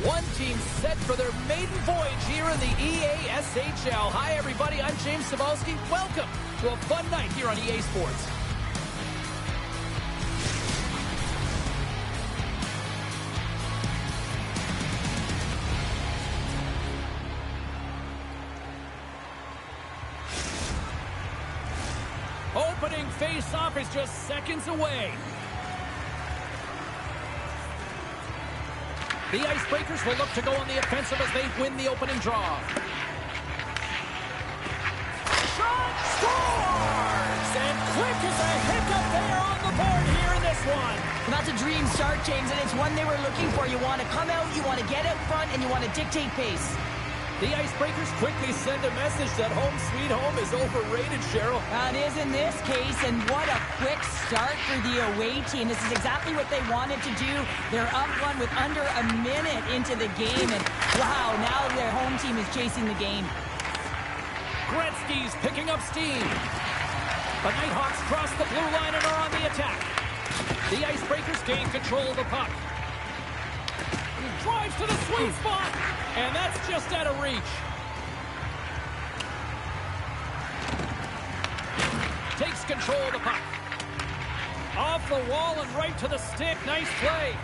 One team set for their maiden voyage here in the EASHL. Hi, everybody. I'm James Cebulski. Welcome to a fun night here on EA Sports. Opening face-off is just seconds away. The Icebreakers will look to go on the offensive as they win the opening draw. Shot scores! And quick as a hiccup there on the board here in this one. Well, that's a dream start, James, and it's one they were looking for. You want to come out, you want to get out front, and you want to dictate pace. The Icebreakers quickly send a message that home sweet home is overrated, Cheryl. It is in this case, and what a quick start for the away team. This is exactly what they wanted to do. They're up one with under a minute into the game, and wow, now their home team is chasing the game. Gretzky's picking up steam. The Nighthawks cross the blue line and are on the attack. The Icebreakers gain control of the puck. Drives to the sweet spot, and that's just out of reach. Takes control of the puck. Off the wall and right to the stick. Nice play.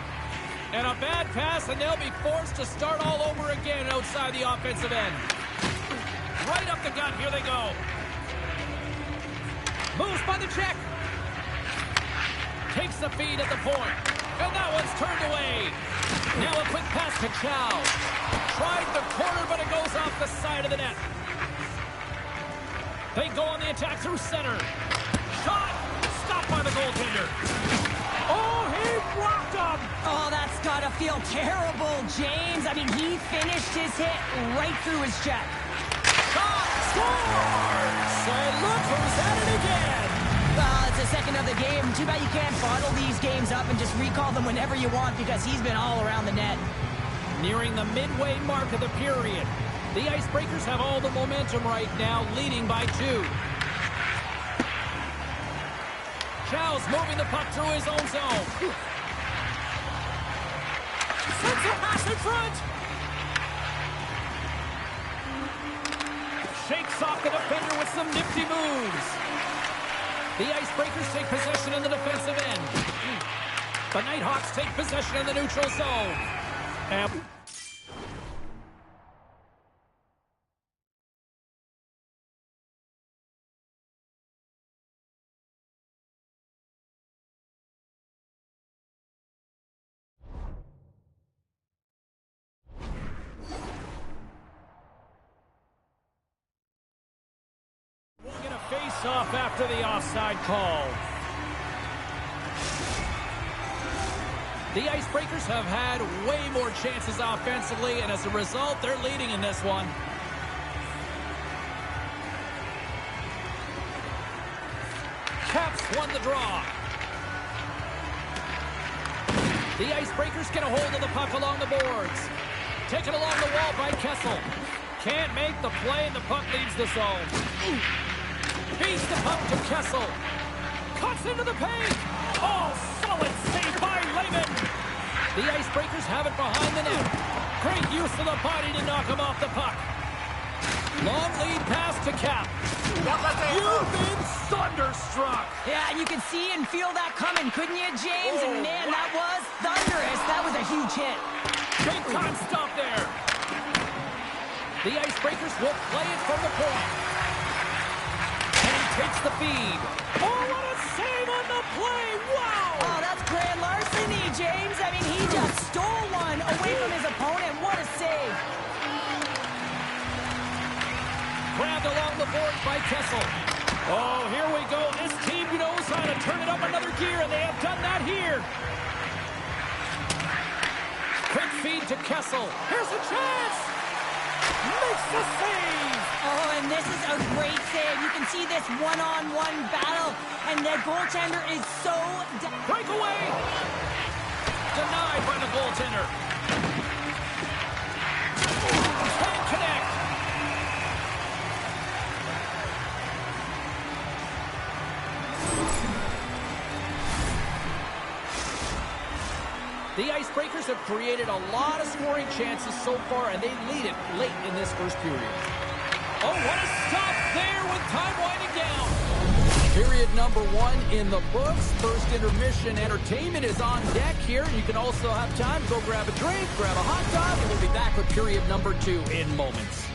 And a bad pass, and they'll be forced to start all over again outside the offensive end. Right up the gut. Here they go. Moves by the check. Takes the feed at the point. And that one's turned away. Now a quick pass to Chel. Tried the corner, but it goes off the side of the net. They go on the attack through center. Shot! Stopped by the goaltender. Oh, he blocked him! Oh, that's got to feel terrible, James. I mean, he finished his hit right through his check. Shot! Scores! And look who's at it again! Well, it's the second of the game. Too bad you can't bottle these games up and just recall them whenever you want because he's been all around the net. Nearing the midway mark of the period. The Icebreakers have all the momentum right now, leading by 2. Chel's moving the puck through his own zone. Sends a pass in front. Shakes off the defender with some nifty moves. The Icebreakers take possession in the defensive end. The Nighthawks take possession in the neutral zone. And face-off after the offside call. The Icebreakers have had way more chances offensively, and as a result, they're leading in this one. Caps won the draw. The Icebreakers get a hold of the puck along the boards. Taken along the wall by Kessel. Can't make the play, and the puck leaves the zone. Beats the puck to Kessel. Cuts into the paint. Oh, solid save by Lehman. The Icebreakers have it behind the net. Great use of the body to knock him off the puck. Long lead pass to Cap. You've been thunderstruck. Yeah, and you can see and feel that coming, couldn't you, James? And man, that was thunderous. That was a huge hit. Big time stop there. The Icebreakers will play it from the point. Takes the feed. Oh, what a save on the play! Wow! Oh, that's grand larceny, James. I mean, he just stole one away from his opponent. What a save. Grabbed along the board by Kessel. Oh, here we go. This team knows how to turn it up another gear, and they have done that here. Quick feed to Kessel. Here's a chance! Makes the save! Oh, and this is a great save. You can see this one-on-one battle, and the goaltender is so... Breakaway! Denied by the goaltender. Can't connect. The Icebreakers have created a lot of scoring chances so far, and they lead it late in this first period. Oh, what a stop there with time winding down. Period number 1 in the books. First intermission entertainment is on deck here. You can also have time to go grab a drink, grab a hot dog, and we'll be back with period number 2 in moments.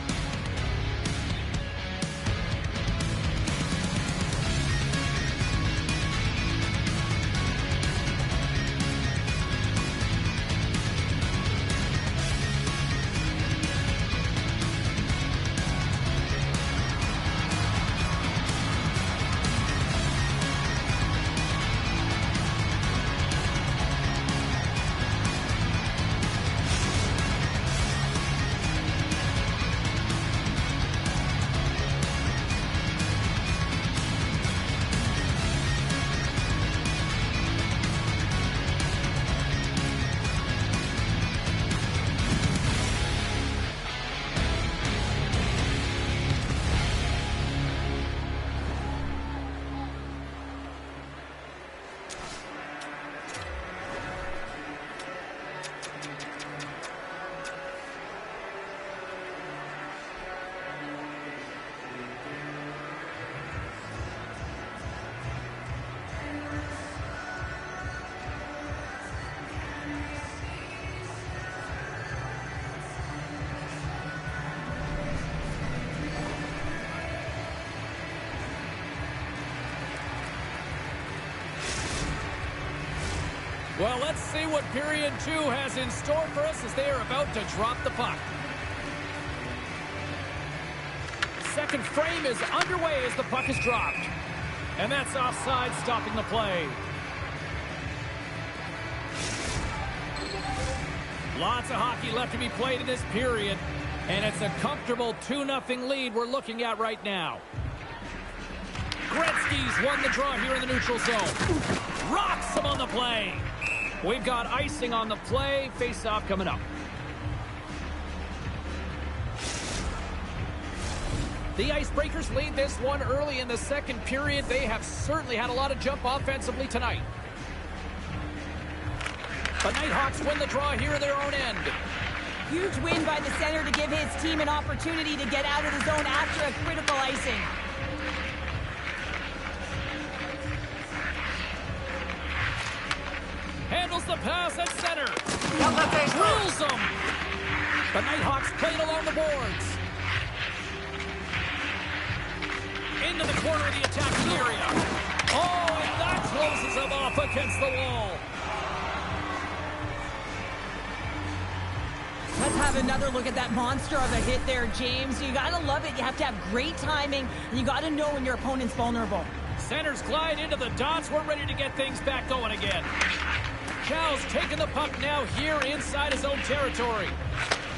Well, let's see what period 2 has in store for us as they are about to drop the puck. Second frame is underway as the puck is dropped. And that's offside, stopping the play. Lots of hockey left to be played in this period. And it's a comfortable 2-0 lead we're looking at right now. Gretzky's won the draw here in the neutral zone. Rocks him on the play. We've got icing on the play. Face-off coming up. The Icebreakers lead this one early in the second period. They have certainly had a lot of jump offensively tonight. The Nighthawks win the draw here in their own end. Huge win by the center to give his team an opportunity to get out of the zone after a critical icing. Handles the pass at center. Drills them. The Nighthawks played along the boards. Into the corner of the attacking area. Oh, and that closes them off against the wall. Let's have another look at that monster of a hit there, James. You gotta love it. You have to have great timing, and you gotta know when your opponent's vulnerable. Centers glide into the dots. We're ready to get things back going again. Chel's taking the puck now here inside his own territory.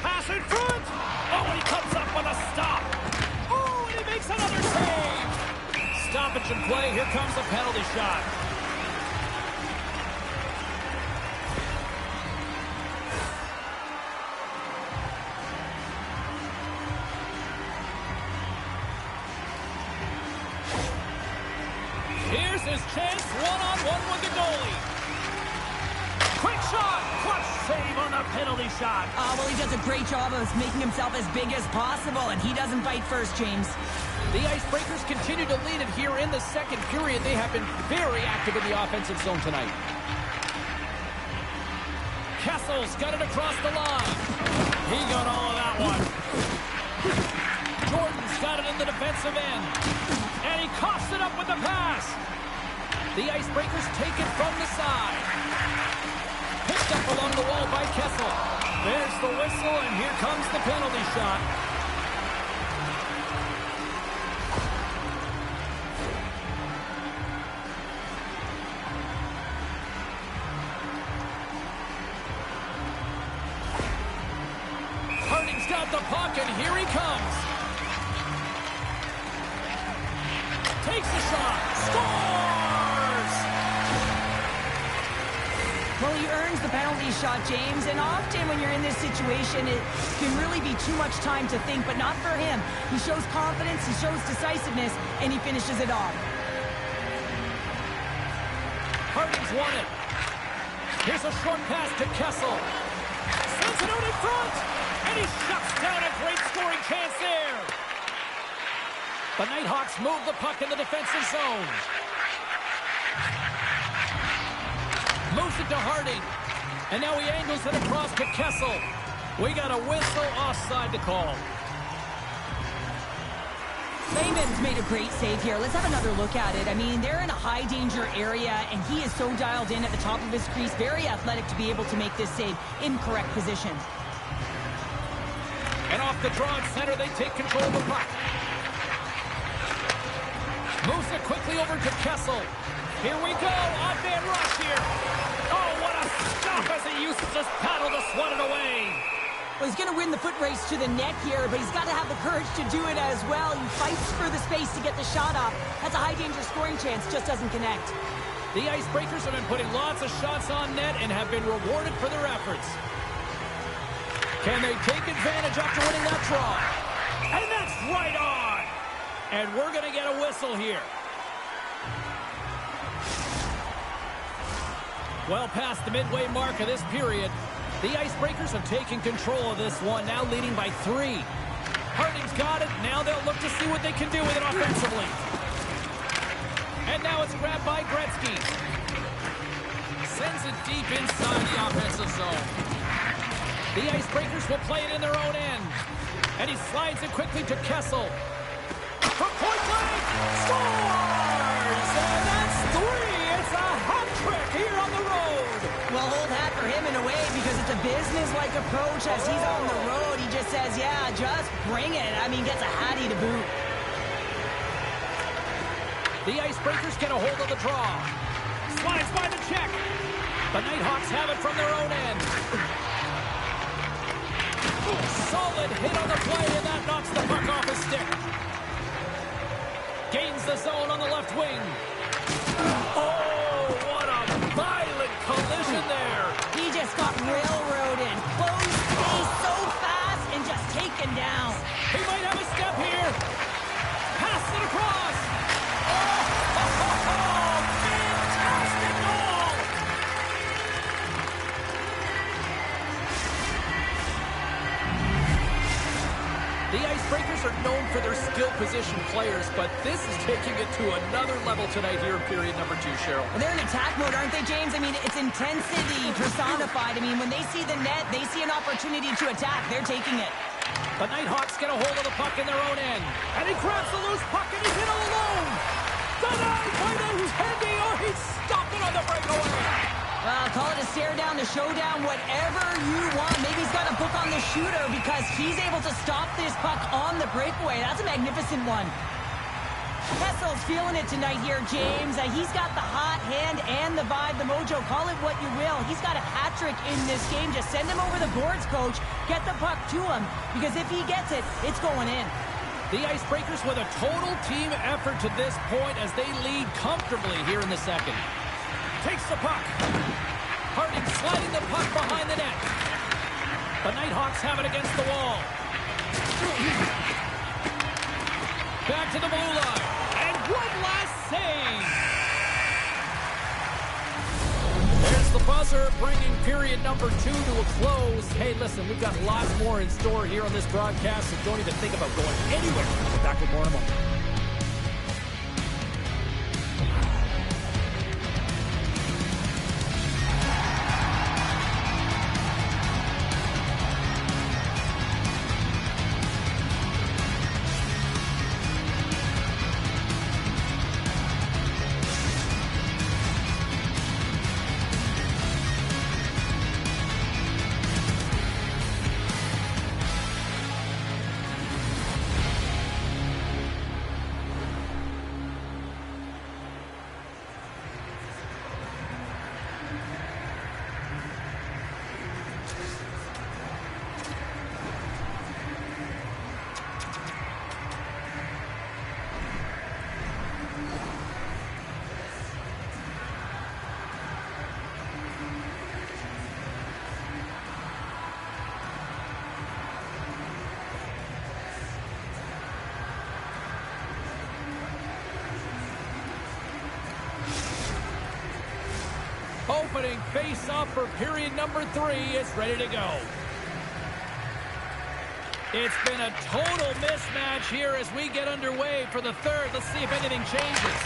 Pass in front. Oh, and he comes up with a stop. Oh, and he makes another save. Stoppage in play. Here comes a penalty shot. Here's his chance, one-on-one with the goalie. Quick shot, clutch save on the penalty shot. Well, he does a great job of making himself as big as possible, and he doesn't bite first, James. The Icebreakers continue to lead it here in the second period. They have been very active in the offensive zone tonight. Kessel's got it across the line. He got all of that one. Jordan's got it in the defensive end. And he coughs it up with the pass. The Icebreakers take it from the side. Picked up along the wall by Kessel. There's the whistle, and here comes the penalty shot. Harding's got the puck, and here he comes. Takes a shot. Scores! Well, he earns the penalty shot, James, and often when you're in this situation, it can really be too much time to think, but not for him. He shows confidence, he shows decisiveness, and he finishes it off. Harding's won it. Here's a short pass to Kessel. Sends it out in front. And he shuts down a great scoring chance there. The Nighthawks move the puck in the defensive zone. Moves it to Harding. And now he angles it across to Kessel. We got a whistle offside to call. Lehman's made a great save here. Let's have another look at it. I mean, they're in a high-danger area, and he is so dialed in at the top of his crease. Very athletic to be able to make this save in correct position. And off the draw at center, they take control of the puck. Moves it quickly over to Kessel. Here we go. On-man rush here. Oh, what a stop as he uses his paddle to swat it away. Well, he's going to win the foot race to the net here, but he's got to have the courage to do it as well. He fights for the space to get the shot off. That's a high-danger scoring chance, just doesn't connect. The Icebreakers have been putting lots of shots on net and have been rewarded for their efforts. Can they take advantage after winning that draw? And that's right on! And we're going to get a whistle here. Well past the midway mark of this period, the Icebreakers have taken control of this one, now leading by 3. Harding's got it. Now they'll look to see what they can do with it offensively. And now it's grabbed by Gretzky. Sends it deep inside the offensive zone. The Icebreakers will play it in their own end. And he slides it quickly to Kessel. From point blank, scores! And that's 3! It's a hat trick here on the road. Well, hold hat for him in a way because it's a business-like approach as he's on the road. He just says, yeah, just bring it. I mean, gets a hattie to boot. The Icebreakers get a hold of the draw. Slides by the check. The Nighthawks have it from their own end. Solid hit on the play, and that knocks the puck off his stick. Gains the zone on the left wing. Oh, what a violent collision there. He just got railroaded. Closed space so fast and just taken down. He might have a step here. Pass it across. Oh, fantastic goal. The Icebreakers are known for their skill position players, but this is taking it to another level tonight here in period number 2, Cheryl. Well, they're in attack mode, aren't they, James? I mean, it's intensity personified. I mean, when they see the net, they see an opportunity to attack. They're taking it. The Nighthawks get a hold of the puck in their own end. And he grabs the loose puck and he's in all alone. Denied by the Teddy. Oh, he stopped it on the breakaway. Well, call it a stare down, a showdown, whatever you want. Maybe he's got a book on the shooter because he's able to stop this puck on the breakaway. That's a magnificent one. Kessel's feeling it tonight here, James. He's got the hot hand and the vibe, the mojo. Call it what you will. He's got a hat trick in this game. Just send him over the boards, coach. Get the puck to him because if he gets it, it's going in. The Icebreakers with a total team effort to this point as they lead comfortably here in the second. Takes the puck. Harding sliding the puck behind the net. The Nighthawks have it against the wall. Back to the blue line. And one last save. There's the buzzer, bringing period number 2 to a close. Hey, listen, we've got lots more in store here on this broadcast, so don't even think about going anywhere. We'll be back with more in a moment. Opening face-off for period number 3 is ready to go. It's been a total mismatch here as we get underway for the third. Let's see if anything changes.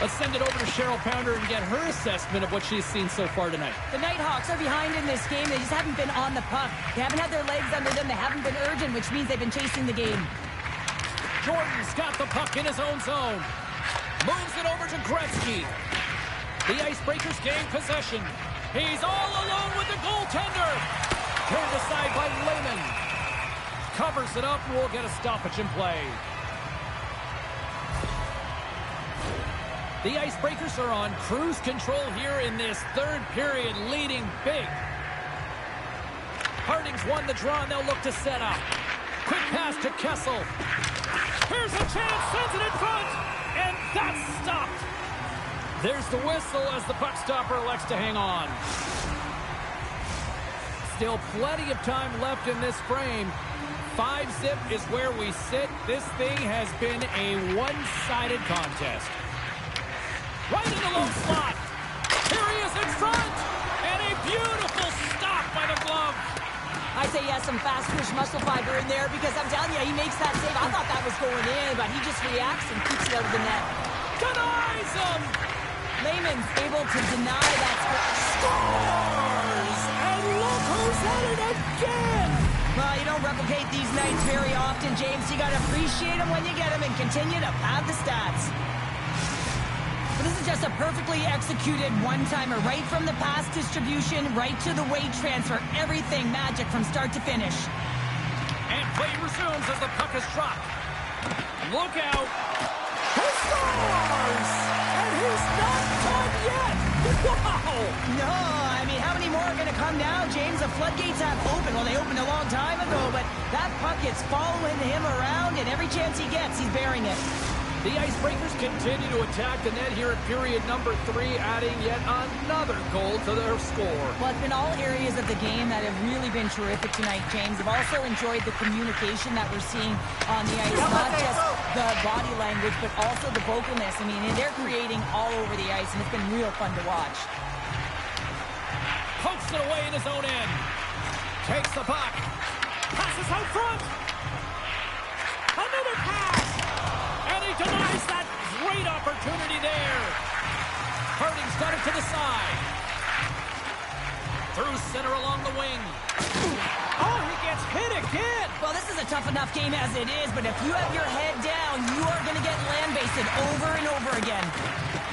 Let's send it over to Cheryl Pounder and get her assessment of what she's seen so far tonight. The Nighthawks are behind in this game. They just haven't been on the puck. They haven't had their legs under them. They haven't been urgent, which means they've been chasing the game. Jordan's got the puck in his own zone. Moves it over to Gretzky. The Icebreakers gain possession. He's all alone with the goaltender. Turned aside by Lehman. Covers it up. We'll get a stoppage in play. The Icebreakers are on cruise control here in this third period, leading big. Harding's won the draw, and they'll look to set up. Quick pass to Kessel. Here's a chance, sends it in front, and that's stopped. There's the whistle as the puck stopper elects to hang on. Still plenty of time left in this frame. 5-zip is where we sit. This thing has been a one-sided contest. Right in the low slot. Here he is in front. And a beautiful stop by the glove. I'd say he has some fast twitch muscle fiber in there because I'm telling you, he makes that save. I thought that was going in, but he just reacts and keeps it out of the net. Denies him. Lehman's able to deny that. Scores! And look who's at it again. Well, you don't replicate these nights very often, James. You got to appreciate them when you get them and continue to pad the stats. But this is just a perfectly executed one-timer, right from the pass distribution, right to the weight transfer. Everything magic from start to finish. And play resumes as the puck is dropped. Look out. He scores! And he's not done yet. Wow! No, I mean, how many more are going to come now, James? The floodgates have opened. Well, they opened a long time ago, but that puck is following him around, and every chance he gets, he's bearing it. The Icebreakers continue to attack the net here at period number 3, adding yet another goal to their score. Well, it's been all areas of the game that have really been terrific tonight, James. I've also enjoyed the communication that we're seeing on the ice, not just the body language, but also the vocalness. I mean, they're creating all over the ice, and it's been real fun to watch. Pokes it away in his own end. Takes the puck. Passes out front. Another pass. And he denies that great opportunity there. Harding's got it to the side. Through center along the wing. Oh, he gets hit again. Well, this is a tough enough game as it is, but if you have your head down, you are going to get land-basted over and over again.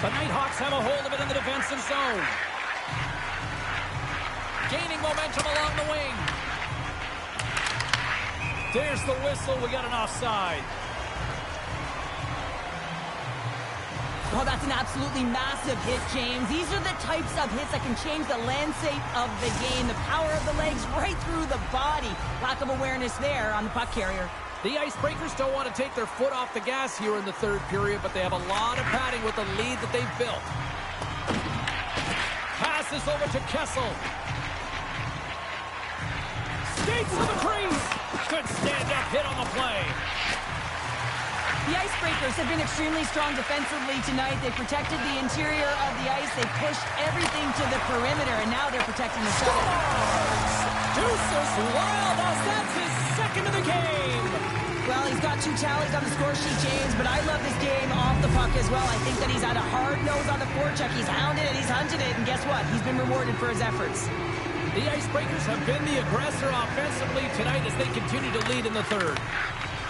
The Nighthawks have a hold of it in the defensive zone. Gaining momentum along the wing. There's the whistle. We got an offside. Oh, that's an absolutely massive hit, James. These are the types of hits that can change the landscape of the game. The power of the legs right through the body. Lack of awareness there on the puck carrier. The Icebreakers don't want to take their foot off the gas here in the third period, but they have a lot of padding with the lead that they've built. Passes over to Kessel. Skates to the crease. Good stand-up hit on the play. The Icebreakers have been extremely strong defensively tonight. They protected the interior of the ice. They pushed everything to the perimeter, and now they're protecting the shuttle. Deuces Wildhouse, that's his second of the game. Well, he's got 2 tallies on the score sheet, James, but I love this game off the puck as well. I think that he's had a hard nose on the forecheck. He's hounded it, he's hunted it, and guess what? He's been rewarded for his efforts. The Icebreakers have been the aggressor offensively tonight as they continue to lead in the third.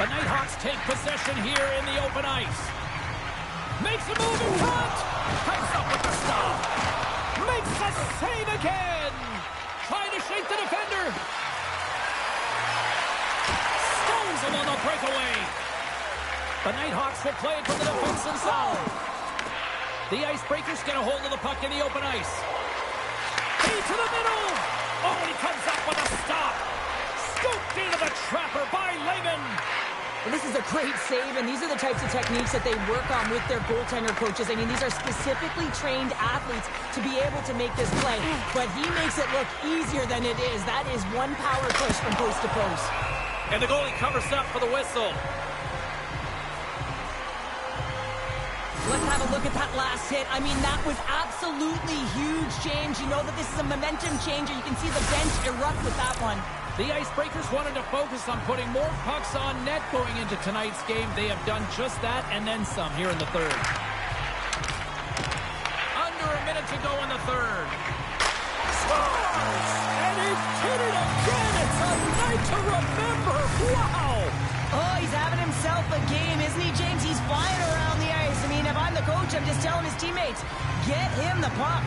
The Nighthawks take possession here in the open ice. Makes a move in front. Comes up with the stop. Makes a save again. Trying to shake the defender. Stones him on the breakaway. The Nighthawks will play it from the defensive zone. The Icebreakers get a hold of the puck in the open ice. Feed to the middle. Oh, he comes up with a stop. Scooped into the trapper by Lehman. Well, this is a great save, and these are the types of techniques that they work on with their goaltender coaches. I mean, these are specifically trained athletes to be able to make this play, but he makes it look easier than it is. That is one power push from post to post. And the goalie covers up for the whistle. Let's have a look at that last hit. I mean, that was absolutely huge, James. You know that this is a momentum changer. You can see the bench erupt with that one. The Icebreakers wanted to focus on putting more pucks on net going into tonight's game. They have done just that and then some here in the third. Under a minute to go in the third. Scores! And he did it again! It's a night to remember! Wow! Oh, he's having himself a game, isn't he, James? He's flying around the ice. I mean, if I'm the coach, I'm just telling his teammates, get him the puck.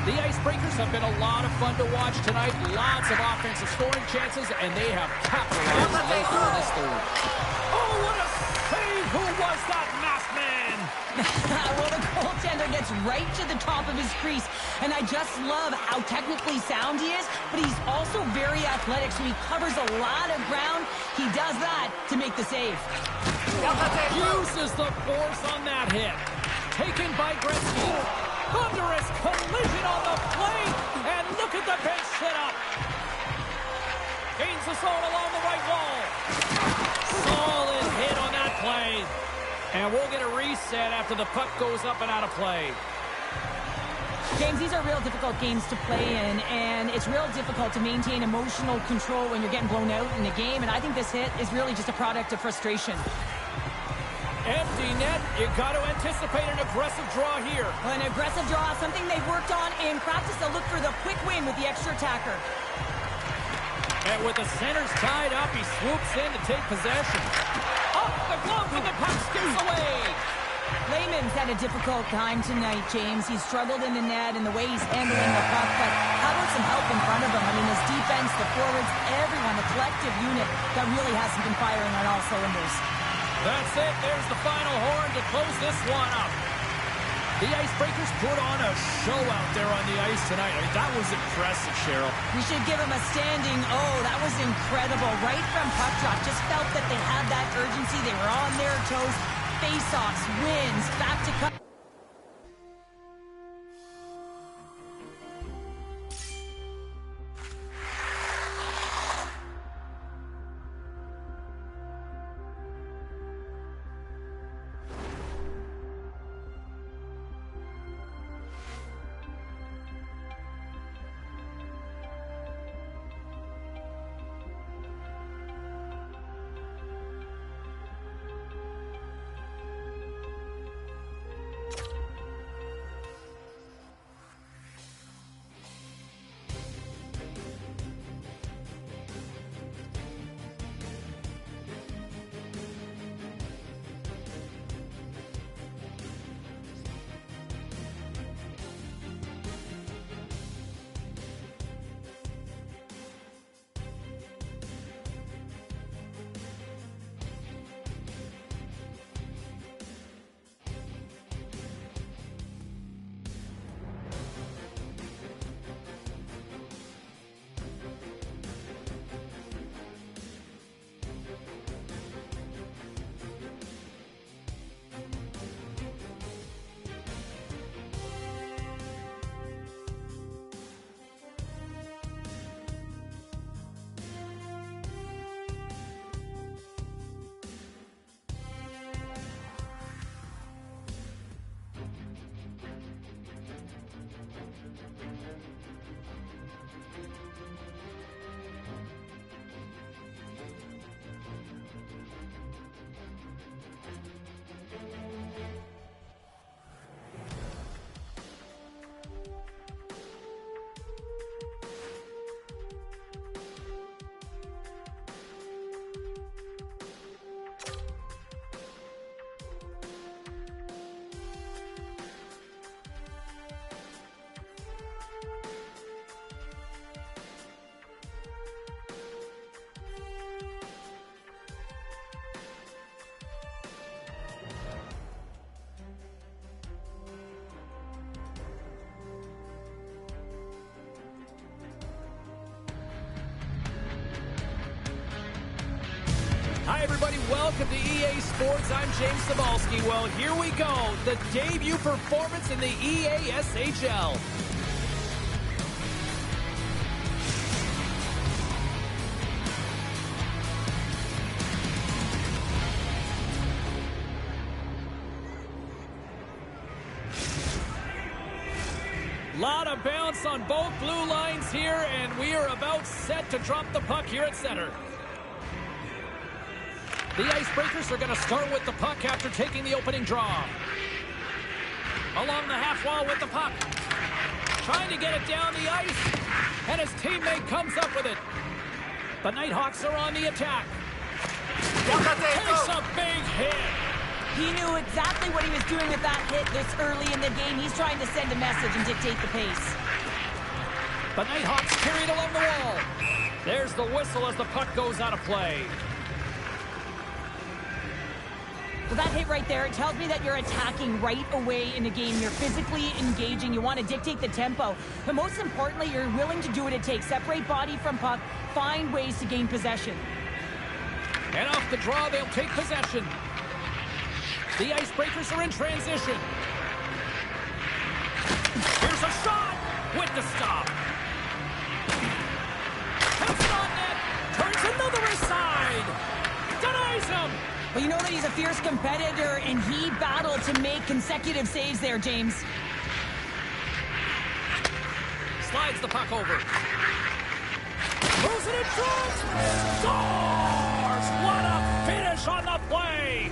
The Icebreakers have been a lot of fun to watch tonight. Lots of offensive scoring chances, and they have capitalized late in this third. Oh, what a save! Who was that masked man? Well, the goaltender gets right to the top of his crease, and I just love how technically sound he is, but he's also very athletic, so he covers a lot of ground. He does that to make the save. Uses the force on that hit. Taken by Gretzky. Thunderous collision on the plate, and look at the bench set up. Gains the zone along the right wall. Solid hit on that play. And we'll get a reset after the puck goes up and out of play. James, these are real difficult games to play in, and it's real difficult to maintain emotional control when you're getting blown out in a game, and I think this hit is really just a product of frustration. Empty net. You got to anticipate an aggressive draw here. An aggressive draw, something they've worked on in practice. They'll look for the quick win with the extra attacker. And with the centers tied up, he swoops in to take possession. Up the glove, and the puck skips away. Lehman's had a difficult time tonight, James. He's struggled in the net and the way he's handling the puck, but how about some help in front of him? I mean, his defense, the forwards, everyone, the collective unit that really hasn't been firing on all cylinders. That's it. There's the final horn to close this one up. The Icebreakers put on a show out there on the ice tonight. I mean, that was impressive, Cheryl. We should give them a standing oh. That was incredible. Right from puck drop. Just felt that they had that urgency. They were on their toes. Face-offs, wins, back to cut. Hi, everybody. Welcome to EA Sports. I'm James Cebulski. Well, here we go. The debut performance in the EASHL. Lot of bounce on both blue lines here, and we are about set to drop the puck here at center. The Icebreakers are going to start with the puck after taking the opening draw. Along the half wall with the puck. Trying to get it down the ice, and his teammate comes up with it. The Nighthawks are on the attack. Takes a big hit. He knew exactly what he was doing with that hit this early in the game. He's trying to send a message and dictate the pace. The Nighthawks carried along the wall. There's the whistle as the puck goes out of play. Well, that hit right there, it tells me that you're attacking right away in the game. You're physically engaging. You want to dictate the tempo. But most importantly, you're willing to do what it takes. Separate body from puck. Find ways to gain possession. And off the draw, they'll take possession. The Icebreakers are in transition. Here's a shot with the stop. Puts it on net. Turns another aside. Denies him. Well, you know that he's a fierce competitor, and he battled to make consecutive saves there, James. Slides the puck over. Moves it in front. Scores! What a finish on the play!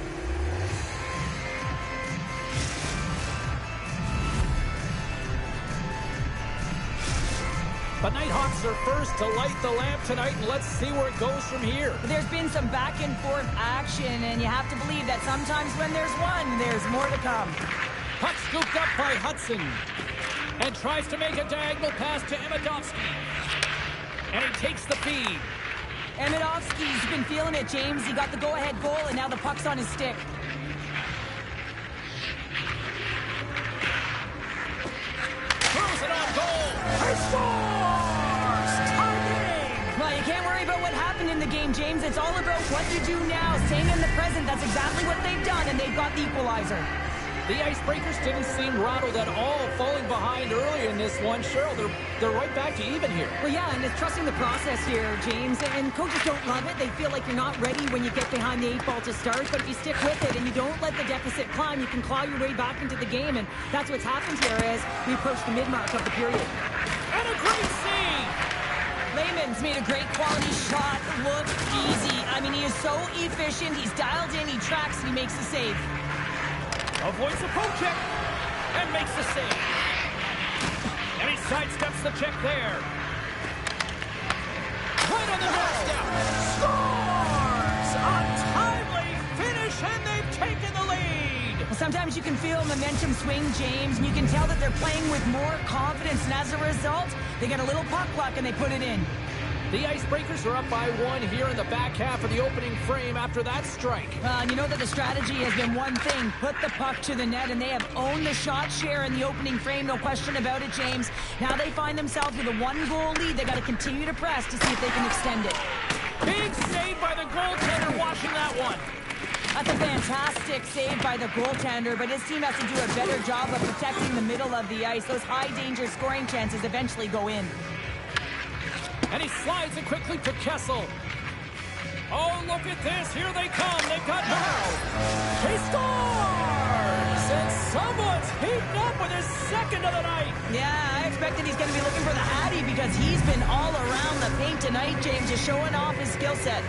The Nighthawks are first to light the lamp tonight, and let's see where it goes from here. There's been some back and forth action, and you have to believe that sometimes when there's one, there's more to come. Puck scooped up by Hudson, and tries to make a diagonal pass to Emedovsky. And he takes the feed. Emedovsky's been feeling it, James. He got the go-ahead goal, and now the puck's on his stick. Throws it on goal. He scores! Tie game! Well, you can't worry about what happened in the game, James. It's all about what you do now. Staying in the present, that's exactly what they've done, and they've got the equalizer. The Icebreakers didn't seem rattled at all, falling behind early in this one. Cheryl, they're right back to even here. Well, yeah, and it's trusting the process here, James. And coaches don't love it. They feel like you're not ready when you get behind the 8-ball to start. But if you stick with it and you don't let the deficit climb, you can claw your way back into the game. And that's what's happened here as we approach the mid-mark of the period. And a great save! Lehman's made a great quality shot. Look easy. I mean, he is so efficient. He's dialed in, he tracks, and he makes the save. Avoids the poke check and makes the save. And he sidesteps the check there. Right on the doorstep. Scores! A timely finish, and they've taken the lead. Well, sometimes you can feel momentum swing, James, and you can tell that they're playing with more confidence. And as a result, they get a little puck luck and they put it in. The Icebreakers are up by one here in the back half of the opening frame after that strike. And you know that the strategy has been one thing, put the puck to the net, and they have owned the shot share in the opening frame, no question about it, James. Now they find themselves with a one-goal lead. They got to continue to press to see if they can extend it. Big save by the goaltender watching that one. That's a fantastic save by the goaltender, but his team has to do a better job of protecting the middle of the ice. Those high-danger scoring chances eventually go in. And he slides it quickly to Kessel. Oh, look at this. Here they come. They've got now. He scores! And someone's heating up with his second of the night. Yeah, I expected he's going to be looking for the Hattie because he's been all around the paint tonight, James, just showing off his skill set.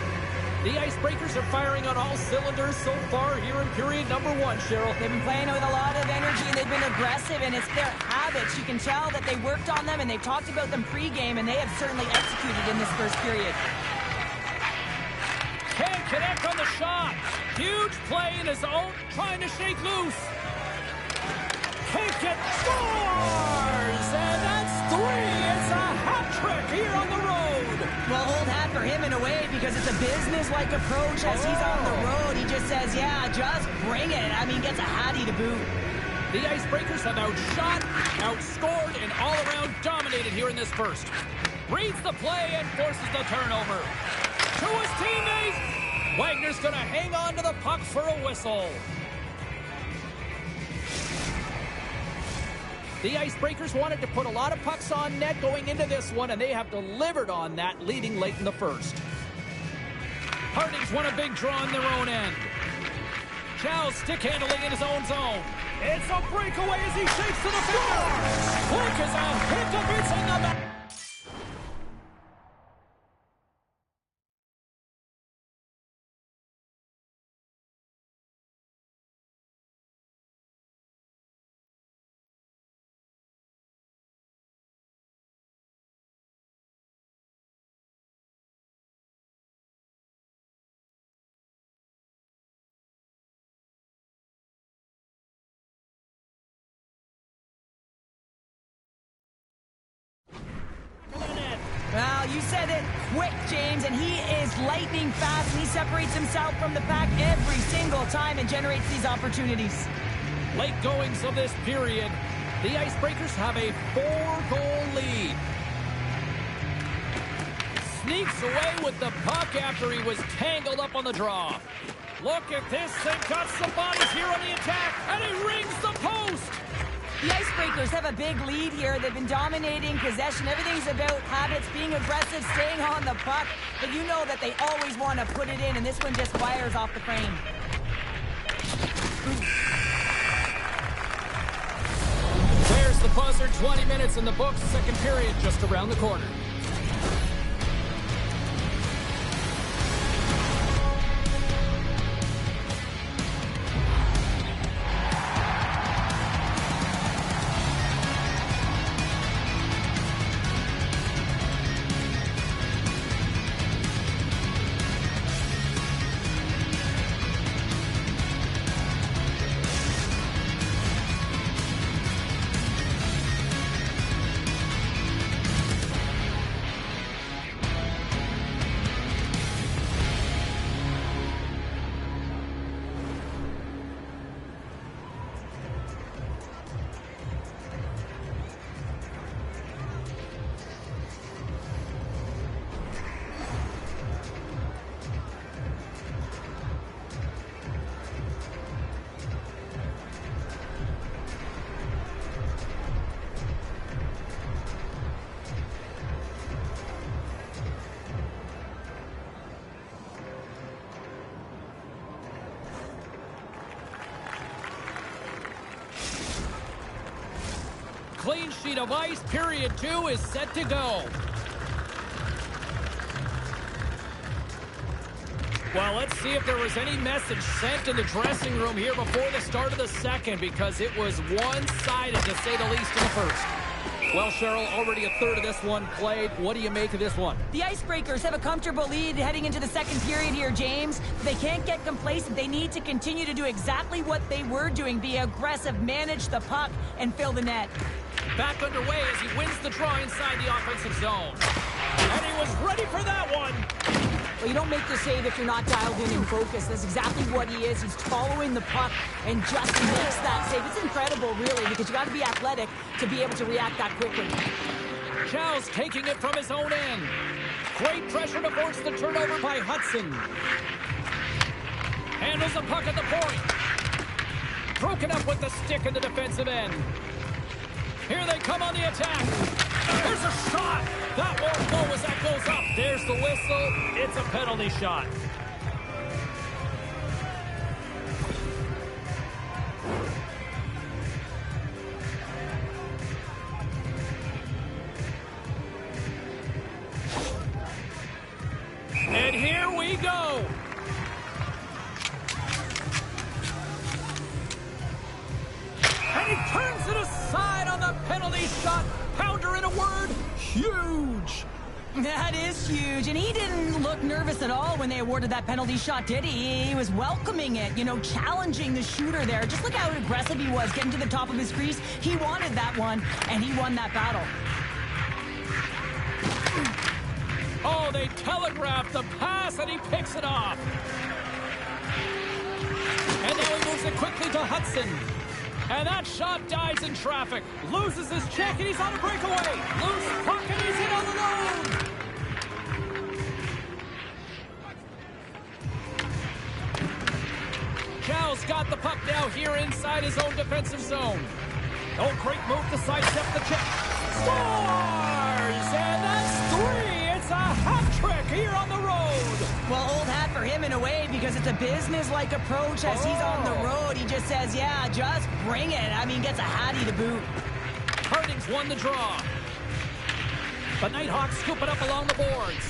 The Icebreakers are firing on all cylinders so far here in period number one, Cheryl. They've been playing with a lot of energy, and they've been aggressive, and it's their habits. You can tell that they worked on them, and they've talked about them pregame, and they have certainly executed in this first period. Can't connect on the shot. Huge play in his own, trying to shake loose. Can't get scores! And that's three. It's a hat trick here on the road. Well, old hat for him in a way because it's a business-like approach as he's on the road. He just says, yeah, just bring it. I mean, gets a Hattie to boot. The Icebreakers have outshot, outscored, and all-around dominated here in this first. Reads the play and forces the turnover. To his teammate. Wagner's going to hang on to the puck for a whistle. The Icebreakers wanted to put a lot of pucks on net going into this one, and they have delivered on that, leading late in the first. Harding's won a big draw on their own end. Chel stick handling in his own zone. It's a breakaway as he shakes to the floor. Quick as a hiccup, it's on the back. Well, you said it quick, James, and he is lightning fast, and he separates himself from the pack every single time and generates these opportunities. Late goings of this period, the Icebreakers have a 4-goal lead. Sneaks away with the puck after he was tangled up on the draw. Look at this, they've got some bodies here on the attack, and he rings the post! The Icebreakers have a big lead here. They've been dominating possession. Everything's about habits, being aggressive, staying on the puck. But you know that they always want to put it in, and this one just fires off the frame. There's the buzzer, 20 minutes in the books, second period just around the corner. Clean sheet of ice, period 2 is set to go. Well, let's see if there was any message sent in the dressing room here before the start of the second, because it was one-sided, to say the least, in the first. Well, Cheryl, already a third of this one played. What do you make of this one? The Icebreakers have a comfortable lead heading into the second period here, James. They can't get complacent. They need to continue to do exactly what they were doing, be aggressive, manage the puck, and fill the net. Back underway as he wins the draw inside the offensive zone. And he was ready for that one. Well, you don't make the save if you're not dialed in and focused. That's exactly what he is. He's following the puck and just makes that save. It's incredible, really, because you got to be athletic to be able to react that quickly. Chel's taking it from his own end. Great pressure to force the turnover by Hudson. Handles the puck at the point. Broken up with the stick in the defensive end. Here they come on the attack. There's a shot. That won't go as that goes up. There's the whistle. It's a penalty shot. And here we go. And he turns it aside on the penalty shot. Pounder, in a word, huge. That is huge, and he didn't look nervous at all when they awarded that penalty shot, did he? He was welcoming it, you know, challenging the shooter there. Just look how aggressive he was, getting to the top of his crease. He wanted that one, and he won that battle. Oh, they telegraphed the pass, and he picks it off. And now he moves it quickly to Hudson. And that shot dies in traffic. Loses his check, and he's on a breakaway. Loose puck, and he's in on the road. Chel's got the puck now here inside his own defensive zone. Oh, great move to sidestep the check. Scores! And that's 3. It's a hat trick here on the road. Well, old hat for him him in a way because it's a business-like approach as he's on the road. He just says, yeah, just bring it. I mean, gets a hattie to boot. Harding's won the draw. The Nighthawks scoop it up along the boards.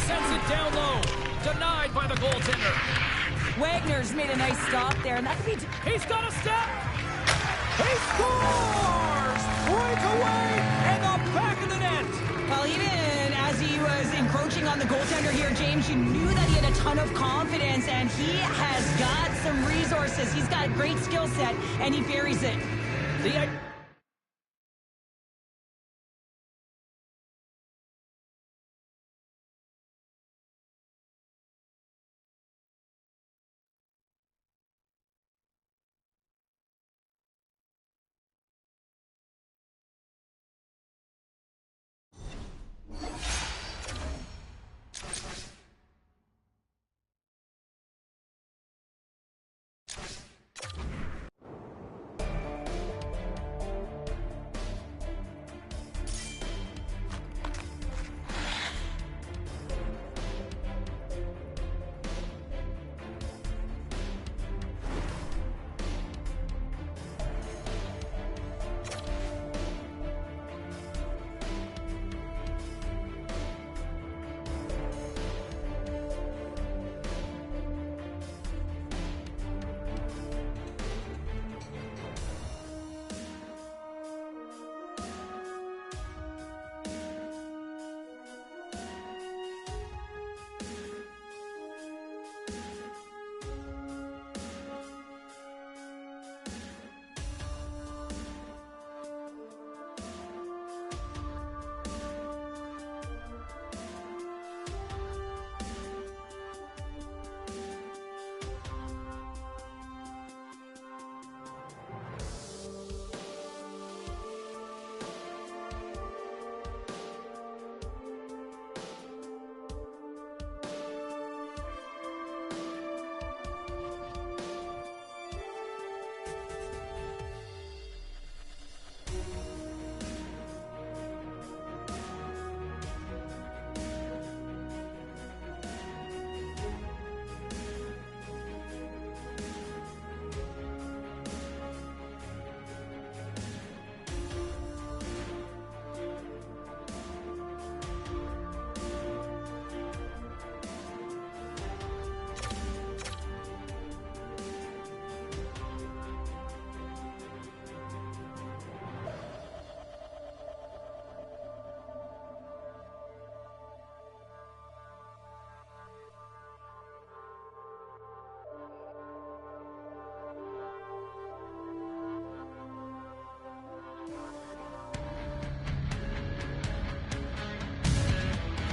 Sends it down low. Denied by the goaltender. Wagner's made a nice stop there, and that could be... He's got a step. He scores! Breakaway in the back of the net. Well, even as he was encroaching on the goaltender here, James, you knew that he had a ton of confidence, and he has got some resources. He's got a great skill set, and he buries it.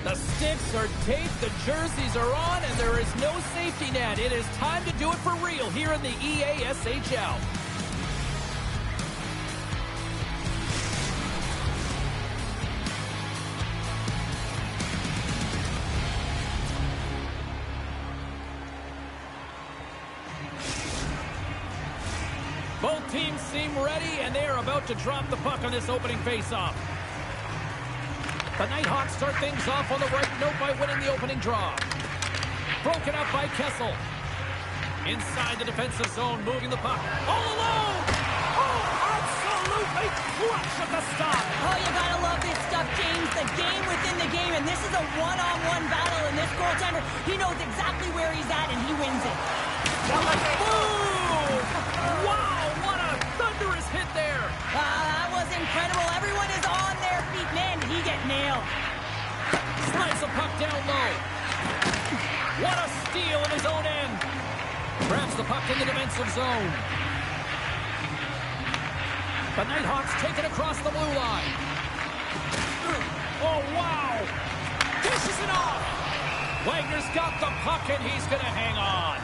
The sticks are taped, the jerseys are on, and there is no safety net. It is time to do it for real here in the EASHL. Both teams seem ready, and they are about to drop the puck on this opening faceoff. The Nighthawks start things off on the right note by winning the opening draw. Broken up by Kessel. Inside the defensive zone, moving the puck. All alone! Oh, absolutely clutch at the stop! Oh, you gotta love this stuff, James. The game within the game, and this is a one-on-one battle, and this goaltender, he knows exactly where he's at, and he wins it. Boom! Wow, what a thunderous hit there! That was incredible. Everyone is on their feet. Man, did he get nailed. Slides the puck down low. What a steal in his own end. Grabs the puck in the defensive zone. The Nighthawks take it across the blue line. Oh, wow. Dishes it off. Wagner's got the puck, and he's going to hang on.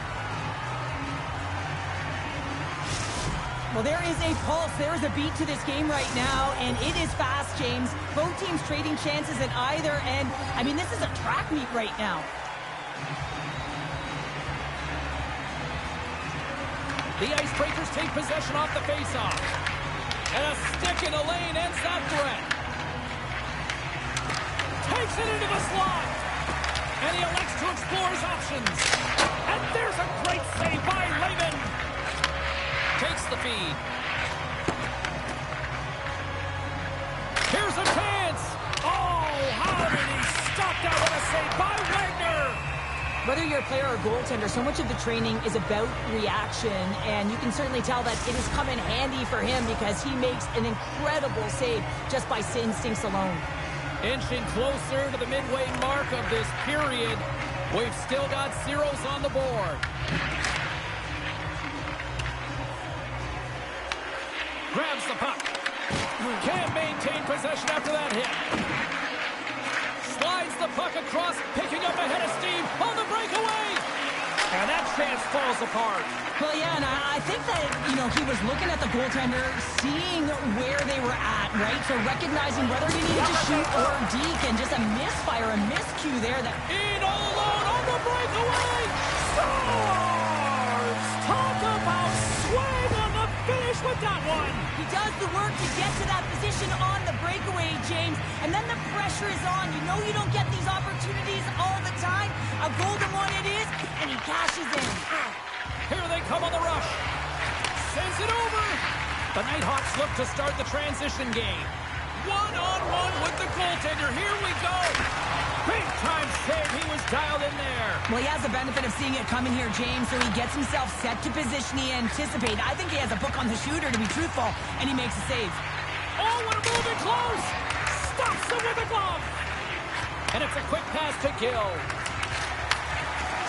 Well, there is a pulse. There is a beat to this game right now, and it is fast, James. Both teams trading chances at either end. I mean, this is a track meet right now. The Icebreakers take possession off the faceoff. And a stick in the lane ends that threat. Takes it into the slot. And he elects to explore his options. speed. Here's a chance. Oh, how did he stop that? What a save by Wagner. Whether you're a player or goaltender, so much of the training is about reaction, and you can certainly tell that it has come in handy for him because he makes an incredible save just by instincts alone. Inching closer to the midway mark of this period. We've still got zeros on the board. Grabs the puck. Can't maintain possession after that hit. Slides the puck across, picking up a head of steam on the breakaway. And that chance falls apart. Well, yeah, and I think that, he was looking at the goaltender, seeing where they were at, right? So recognizing whether he needed to shoot or deke, and just a misfire, a miscue there. That in all alone on the breakaway. Scores! Talk about swing on the finish with that one. He does the work to get to that position on the breakaway, James, and then the pressure is on. You know you don't get these opportunities all the time. A golden one it is, and he cashes in. Here they come on the rush. Sends it over. The Nighthawks look to start the transition game. One-on-one with the goaltender. Here we go. Big time save. He was dialed in there. Well, he has the benefit of seeing it coming here, James, so he gets himself set to position he anticipated. I think he has a book on the shooter, to be truthful, and he makes a save. Oh, what a move in close. Stops him with a glove. And it's a quick pass to Gill.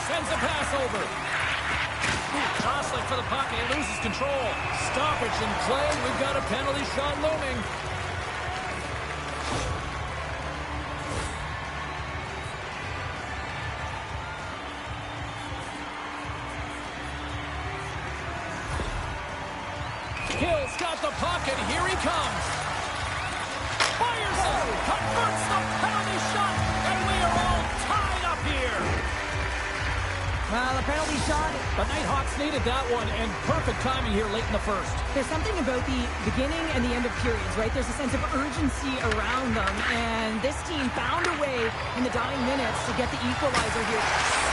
Sends a pass over. Jostling for the puck, and he loses control. Stoppage in play. We've got a penalty shot looming. Gill's got the puck, and here he comes. Fires it, converts the penalty shot, and we are all tied up here. Well, a penalty shot. The Nighthawks needed that one, and perfect timing here late in the first. There's something about the beginning and the end of periods, right? There's a sense of urgency around them, and this team found a way in the dying minutes to get the equalizer here.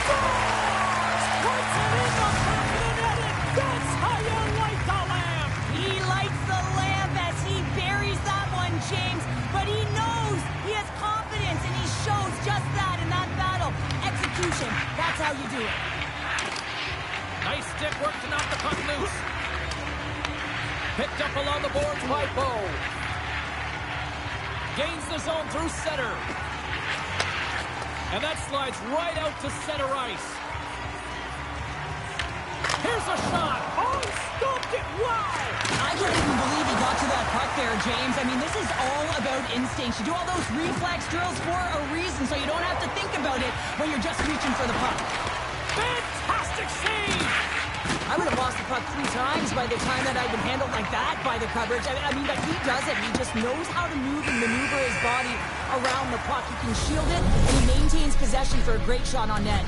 Scores! Puts it in the back of the net, and that's how you light the lamp. He lights the lamp as he buries that one, James, but he knows he has confidence, and he shows just that in that battle. Execution, that's how you do it. Nice stick work to knock the puck loose. Picked up along the boards by Bo. Gains the zone through center. And that slides right out to center ice. Here's a shot. Oh, he stopped it. Wow. I can't even believe he got to that puck there, James. I mean, this is all about instinct. You do all those reflex drills for a reason, so you don't have to think about it when you're just reaching for the puck. Fantastic save. I would have lost the puck 3 times by the time that I'd been handled like that by the coverage. I mean, but he does it. He just knows how to move and maneuver his body around the puck. He can shield it, and he maintains possession for a great shot on net.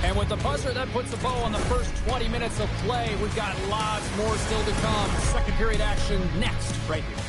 And with the buzzer, that puts a bow on the first 20 minutes of play. We've got lots more still to come. Second period action next, right here.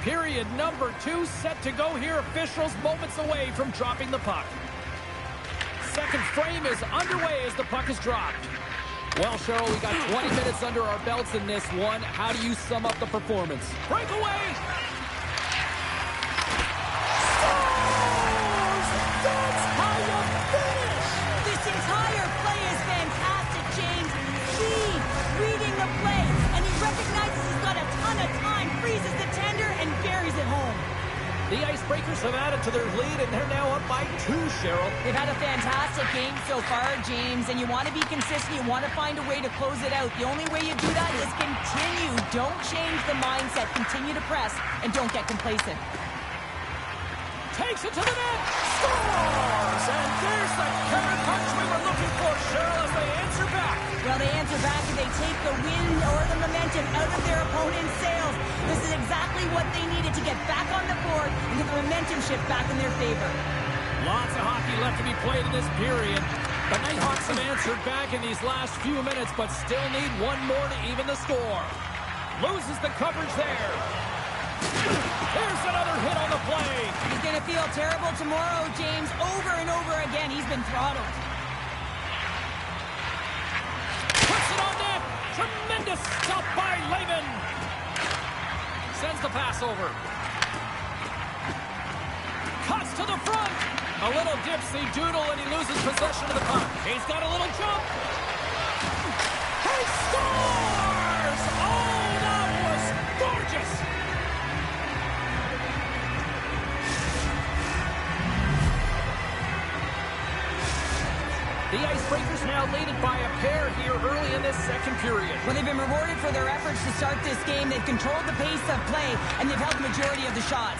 Period number 2 set to go here. Officials moments away from dropping the puck. Second frame is underway as the puck is dropped. Well, Cheryl, we got 20 minutes under our belts in this one. How do you sum up the performance? Breakaway! Scores! That's how you finish! This entire play is fantastic, James. He reading the play, and he recognizes he's got a ton of time, freezes the tender, and buries it home. The Icebreakers have added to their lead, and they're now up by 2, Cheryl. They've had a fantastic game so far, James, and you want to be consistent. You want to find a way to close it out. The only way you do that is continue. Don't change the mindset. Continue to press, and don't get complacent. Takes it to the net, scores! And there's the counter punch we were looking for, Cheryl, as they answer back. Well, they answer back and they take the wind or the momentum out of their opponent's sails. This is exactly what they needed to get back on the board and get the momentum shift back in their favor. Lots of hockey left to be played in this period. The Nighthawks have answered back in these last few minutes, but still need one more to even the score. Loses the coverage there. Here's another hit on the play. He's going to feel terrible tomorrow, James. Over and over again, he's been throttled. Puts it on net. Tremendous stop by Lehman. Sends the pass over. Cuts to the front. A little dipsy doodle, and he loses possession of the puck. He's got a little jump. He scores! Oh, that was gorgeous. The Icebreakers now leading by a pair here early in this second period. Well, they've been rewarded for their efforts to start this game. They've controlled the pace of play, and they've held the majority of the shots.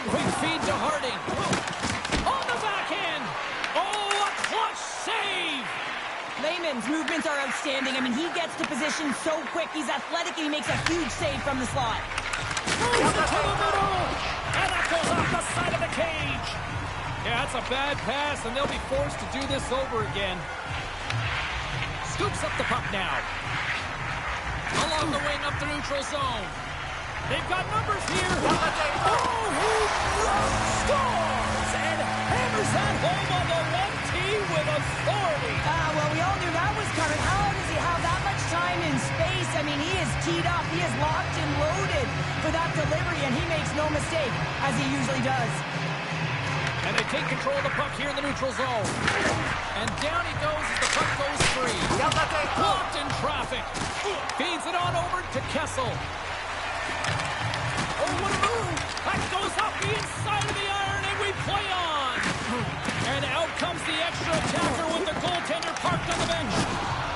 Quick feed to Harding. On the backhand. Oh, a clutch save. Lehman's movements are outstanding. I mean, he gets to position so quick. He's athletic, and he makes a huge save from the slot. Moves it to the middle. And that goes off the side of the cage. Yeah, that's a bad pass, and they'll be forced to do this over again. Scoops up the puck now. Along the wing up the neutral zone. They've got numbers here. Oh, he scores and hammers that home on the 1T with authority. Well, we all knew that was coming. How does he have that much time and space? I mean, he is teed up. He is locked and loaded for that delivery, and he makes no mistake, as he usually does. And they take control of the puck here in the neutral zone. And down he goes as the puck goes free. Blocked in traffic. Feeds it on over to Kessel. Oh, what a move! That goes up the inside of the iron, and we play on. And out comes the extra attacker with the goaltender parked on the bench.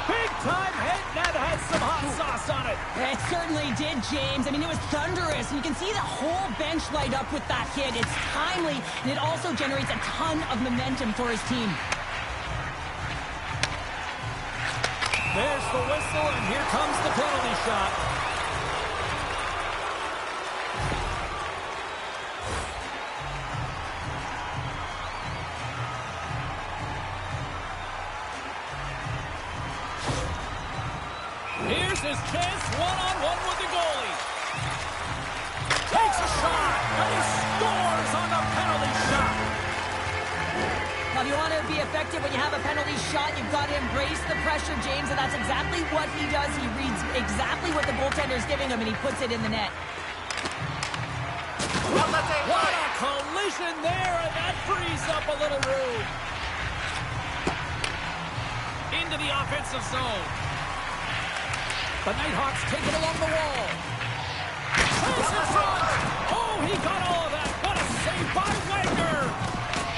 Big-time hit, and that had some hot sauce on it. It certainly did, James. I mean, it was thunderous, and you can see the whole bench light up with that hit. It's timely, and it also generates a ton of momentum for his team. There's the whistle, and here comes the penalty shot. Here's his chance, one-on-one with the goalie. Takes a shot, and he scores on the penalty shot. Now, if you want to be effective when you have a penalty shot, you've got to embrace the pressure, James, and that's exactly what he does. He reads exactly what the goaltender is giving him, and he puts it in the net. What a collision there, and that frees up a little room. Into the offensive zone. The Nighthawks take it along the wall. Chase in front. Oh, he got all of that. What a save by Wagner.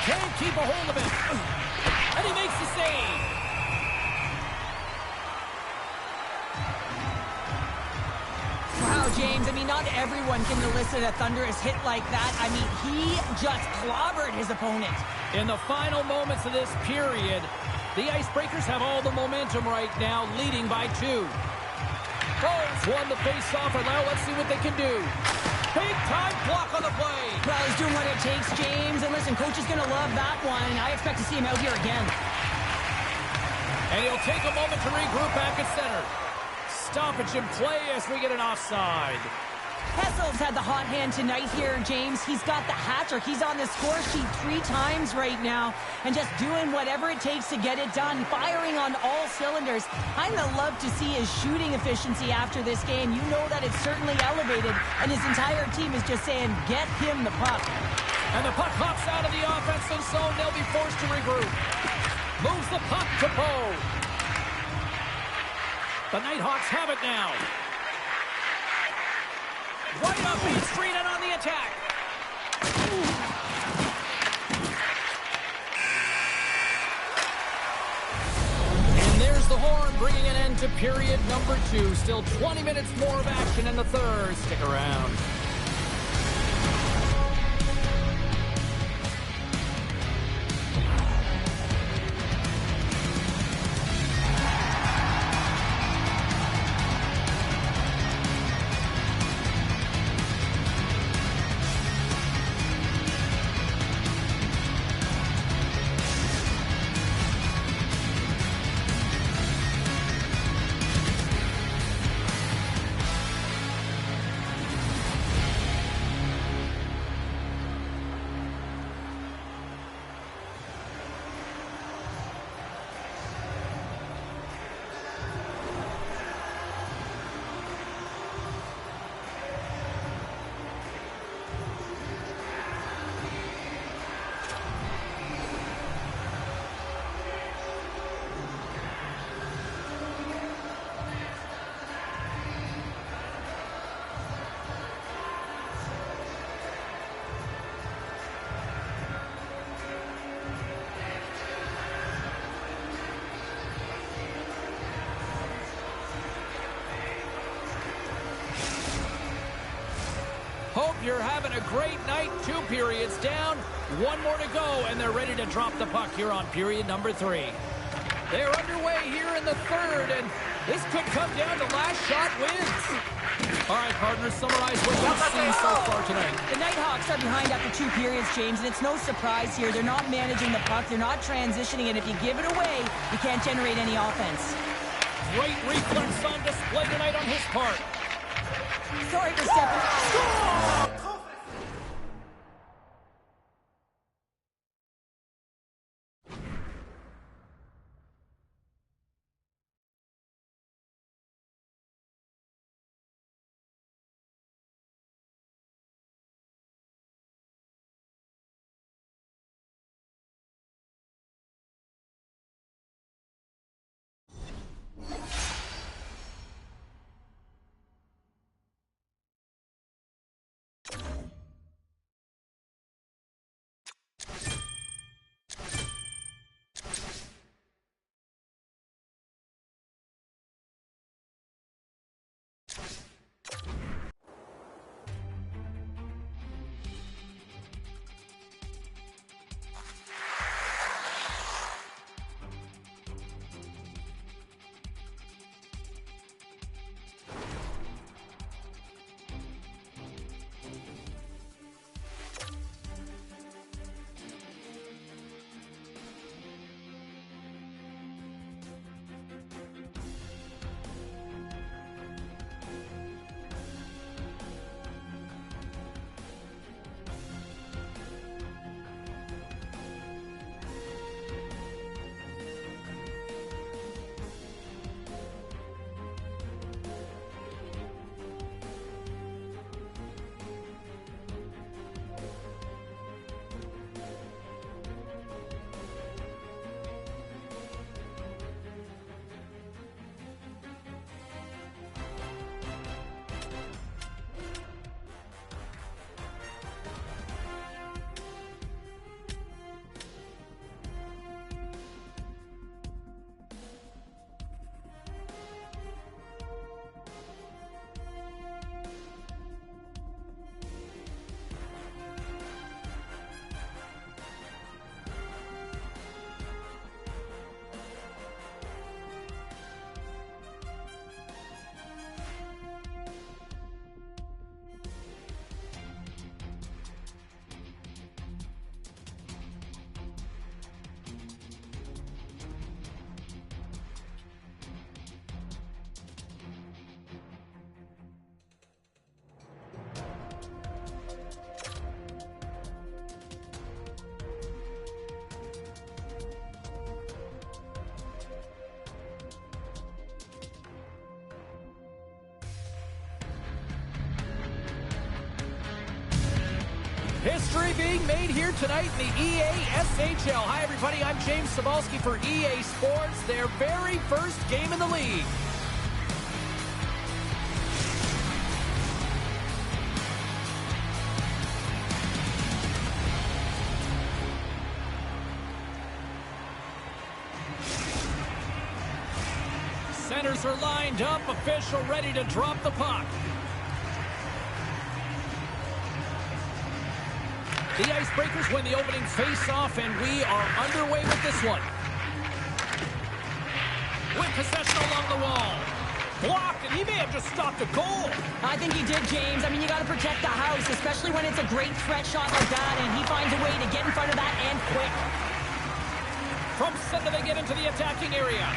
Can't keep a hold of it. And he makes the save. Wow, James, I mean, not everyone can elicit a thunderous hit like that. I mean, he just clobbered his opponent. In the final moments of this period, the Icebreakers have all the momentum right now, leading by 2. Bones won the face-off, and now let's see what they can do. Big-time block on the play. Well, he's doing what it takes, James. And listen, coach is going to love that one, and I expect to see him out here again. And he'll take a moment to regroup back at center. Stoppage in play as we get an offside. Kessel's had the hot hand tonight here, James. He's got the hat trick. He's on the score sheet 3 times right now and just doing whatever it takes to get it done, firing on all cylinders. I'd love to see his shooting efficiency after this game. You know that it's certainly elevated, and his entire team is just saying, get him the puck. And the puck hops out of the offensive zone. They'll be forced to regroup. Moves the puck to Bo. The Nighthawks have it now. Right up Main Street and on the attack. And there's the horn, bringing an end to period number 2. Still 20 minutes more of action in the third. Stick around. Hope you're having a great night. 2 periods down, 1 more to go, and they're ready to drop the puck here on period number 3. They're underway here in the third, and this could come down to last shot wins. All right, partners, summarize what you've seen so far tonight. The Nighthawks are behind after 2 periods, James, and it's no surprise here. They're not managing the puck. They're not transitioning, and if you give it away, you can't generate any offense. Great reflex on display tonight on his part. Sorry for stepping. history being made here tonight in the EASHL. Hi, everybody. I'm James Cebulski for EA Sports, their very first game in the league. Centers are lined up, official ready to drop the puck. The Icebreakers win the opening face-off, and we are underway with this one. With possession along the wall. Blocked, and he may have just stopped a goal. I think he did, James. I mean, you got to protect the house, especially when it's a great threat shot like that, and he finds a way to get in front of that and quick. From center, they get into the attacking area.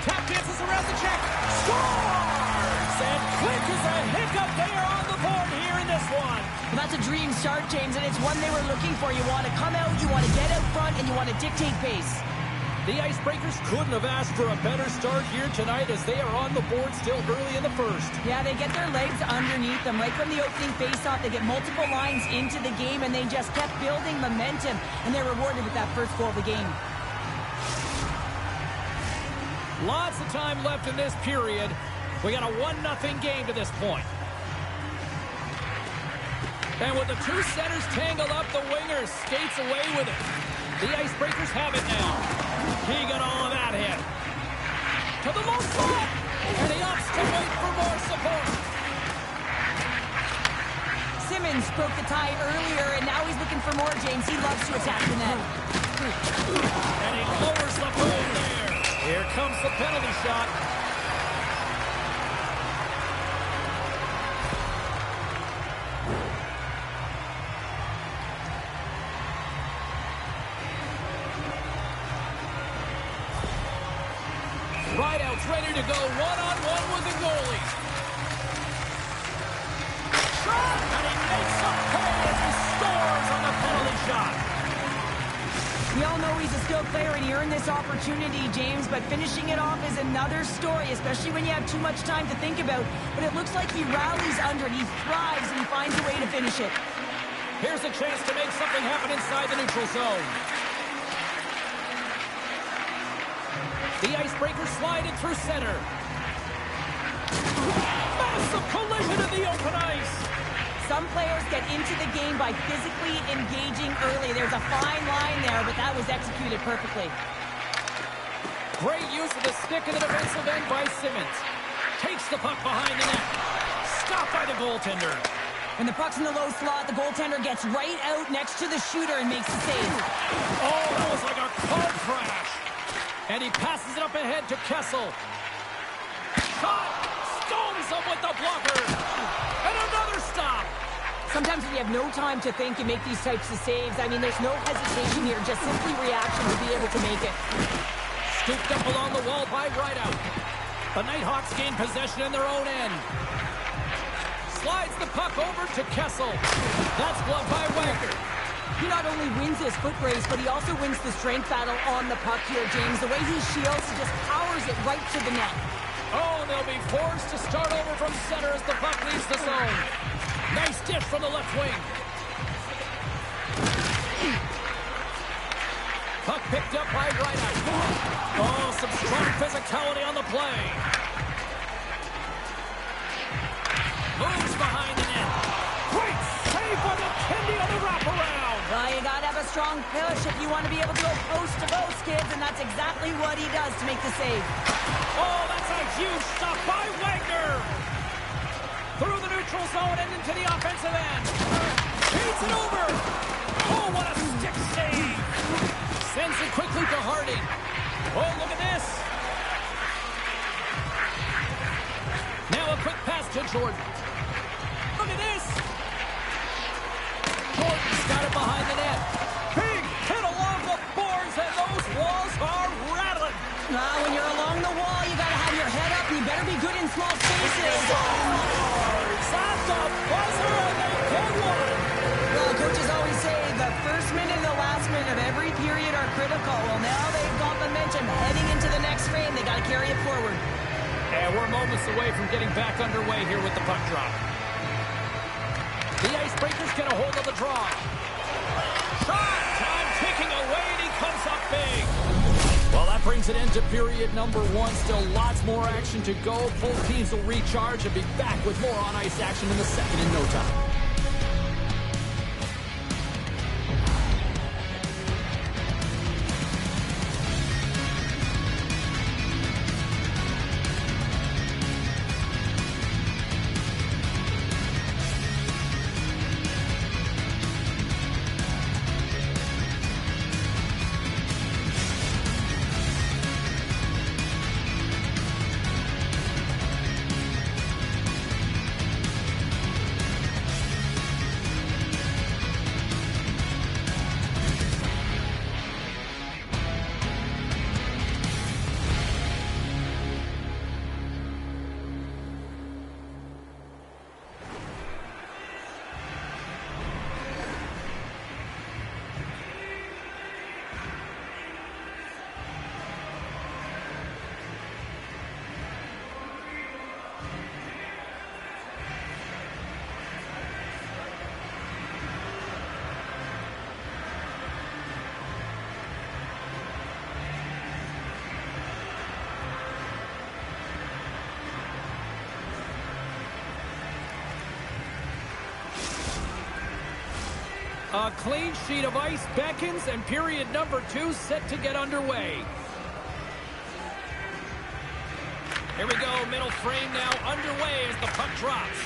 Tap dances around the check. Scores! And quick as a hiccup, they are on the board here in this one. Well, that's a dream start, James, and it's one they were looking for. You want to come out, you want to get out front, and you want to dictate pace. The Icebreakers couldn't have asked for a better start here tonight as they are on the board still early in the first. Yeah, they get their legs underneath them. Right from the opening faceoff, they get multiple lines into the game, and they just kept building momentum, and they're rewarded with that first goal of the game. Lots of time left in this period. We got a 1-0 game to this point. And with the two centers tangled up, the winger skates away with it. The Icebreakers have it now. He got all of that hit. To the low slot. And he opts to wait for more support. Simmons broke the tie earlier, and now he's looking for more, James. He loves to attack the net. And he lowers the boat there. Here comes the penalty shot. Rideout's ready to go one-on-one with the goalie. Shot! And he makes a play as he scores on the penalty shot. We all know he's a skilled player, and he earned this opportunity, James, but finishing it off is another story, especially when you have too much time to think about. But it looks like he rallies under it. He thrives, and he finds a way to finish it. Here's a chance to make something happen inside the neutral zone. The Icebreakers slide it through center. Massive collision in the open ice. Some players get into the game by physically engaging early. There's a fine line there, but that was executed perfectly. Great use of the stick in the defensive end by Simmons. Takes the puck behind the net. Stopped by the goaltender. When the puck's in the low slot, the goaltender gets right out next to the shooter and makes the save. Oh, that was like a car crash. And he passes it up ahead to Kessel. Shot! Stones him with the blocker. And another stop. Sometimes when you have no time to think, you make these types of saves. I mean, there's no hesitation here, just simply reaction to be able to make it. Scooped up along the wall by Rideout. The Nighthawks gain possession in their own end. Slides the puck over to Kessel. That's gloved by Wagner. He not only wins his foot race, but he also wins the strength battle on the puck here, James. The way he shields, he just powers it right to the net. Oh, and they'll be forced to start over from center as the puck leaves the zone. Nice dish from the left wing. Puck picked up by Rideout. Oh, some strong physicality on the play. Moves behind the net. Great save by the Kendi on the wraparound. Well, you got to have a strong push if you want to be able to go post to post, kids, and that's exactly what he does to make the save. Oh, that's a huge stop by Wagner. Through the neutral zone and into the offensive end. Feeds it over. Oh, what a stick save. Sends it quickly to Harding. Oh, look at this. Now a quick pass to Jordan. Look at this. Jordan's got it behind the net. Big hit along the boards, and those walls are rattling. When you're along the wall, you got to have your head up. You better be good in small spaces. At the buzzer, and they get one. Well, coaches always say the first minute and the last minute of every period are critical. Well, now they've got momentum heading into the next frame. They got to carry it forward. And we're moments away from getting back underway here with the puck drop. The Icebreakers get a hold of the draw. brings an end to period number 1. Still lots more action to go. Both teams will recharge and be back with more on-ice action in the second in no time. A clean sheet of ice beckons, and period number 2 set to get underway. Here we go, middle frame now underway as the puck drops.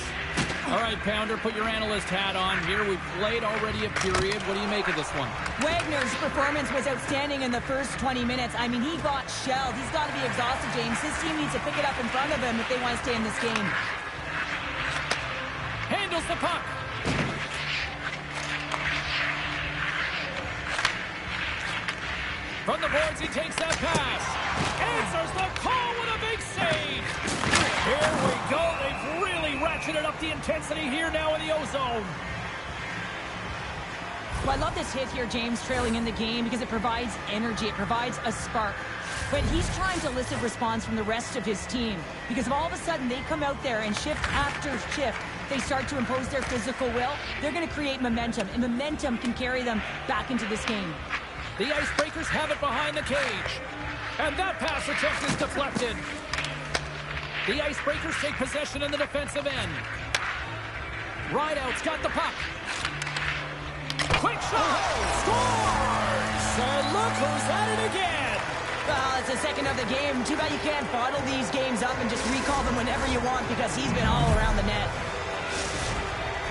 All right, Pounder, put your analyst hat on here. We've played already a period. What do you make of this one? Wagner's performance was outstanding in the first 20 minutes. I mean, he got shelled. He's got to be exhausted, James. His team needs to pick it up in front of him if they want to stay in this game. Handles the puck. From the boards, he takes that pass. Answers the call with a big save. Here we go. They've really ratcheted up the intensity here now in the O-zone. Well, I love this hit here, James, trailing in the game because it provides energy. It provides a spark. But he's trying to elicit response from the rest of his team because if all of a sudden they come out there and shift after shift, they start to impose their physical will, they're going to create momentum, and momentum can carry them back into this game. The Icebreakers have it behind the cage. And that pass attempt is deflected. The Icebreakers take possession in the defensive end. Rideout's got the puck. Quick shot! Scores! And look who's at it again! Well, it's the second of the game. Too bad you can't bottle these games up and just recall them whenever you want because he's been all around the net.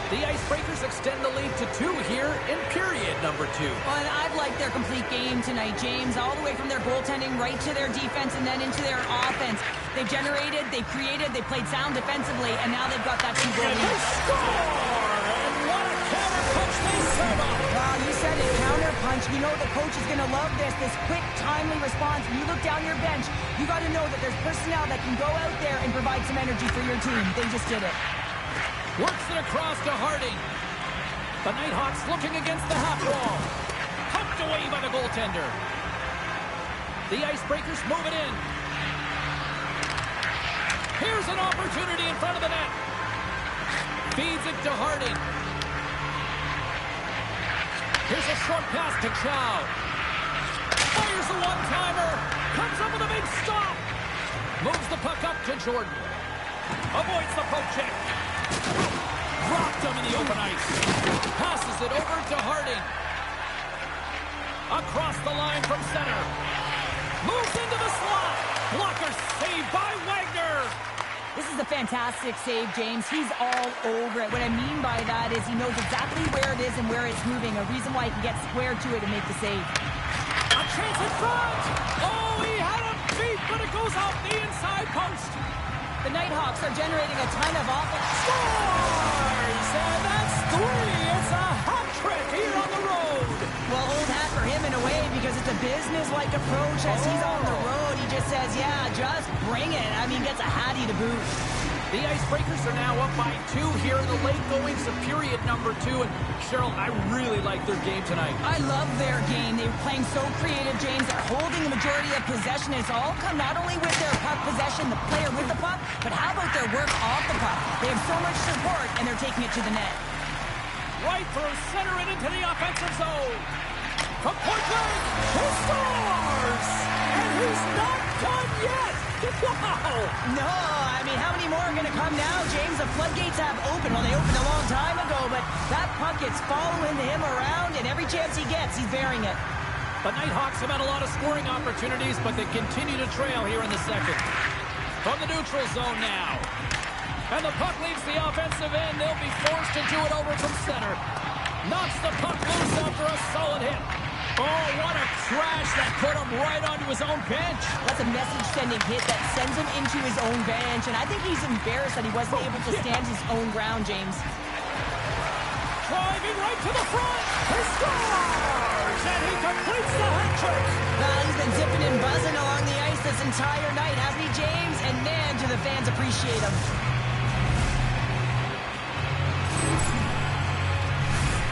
The Icebreakers extend the lead to 2 here in period number 2. Well, and I've liked their complete game tonight, James, all the way from their goaltending right to their defense and then into their offense. They generated, they created, they played sound defensively, and now they've got that 2-goal lead. They score! And what a counter punch they serve up! Wow, you said it, counter punch. You know the coach is going to love this quick, timely response. When you look down your bench, you got to know that there's personnel that can go out there and provide some energy for your team. They just did it. Works it across to Harding. The Nighthawks looking against the half wall. Pumped away by the goaltender. The Icebreakers move it in. Here's an opportunity in front of the net. Feeds it to Harding. Here's a short pass to Chel. Fires a one-timer. Comes up with a big stop. Moves the puck up to Jordan. Avoids the poke check. Dropped him in the open ice. Passes it over to Harding. Across the line from center. Moves into the slot. Blocker saved by Wagner. This is a fantastic save, James. He's all over it. What I mean by that is he knows exactly where it is and where it's moving. A reason why he can get square to it and make the save. A chance in front. Oh, he had him beat, but it goes off the inside post. The Nighthawks are generating a ton of offense. Scores! And that's 3. It's a hat trick here on the road. Well, old hat for him in a way because it's a business-like approach as he's on the road. He just says, yeah, just bring it. I mean, gets a hattie to boot. The Icebreakers are now up by 2 here in the late goings of period number 2. And Cheryl, I really like their game tonight. I love their game. They were playing so creative, James. They're holding the majority of possession. It's all come not only with their puck possession, the player with the puck, but how about their work off the puck? They have so much support, and they're taking it to the net. Right through center and into the offensive zone. From point blank, he scores! And he's not Wow! No, I mean, how many more are going to come now, James? The floodgates have opened. Well, they opened a long time ago, but that puck is following him around, and every chance he gets, he's bearing it. The Nighthawks have had a lot of scoring opportunities, but they continue to trail here in the second. From the neutral zone now. And the puck leaves the offensive end. They'll be forced to do it over from center. Knocks the puck loose after a solid hit. Oh, what a crash that put him right onto his own bench. That's a message-sending hit that sends him into his own bench, and I think he's embarrassed that he wasn't able to stand his own ground, James. Driving right to the front. He scores! And he completes the hat trick. Well, he's been zipping and buzzing along the ice this entire night, hasn't he, James? And man, do the fans appreciate him.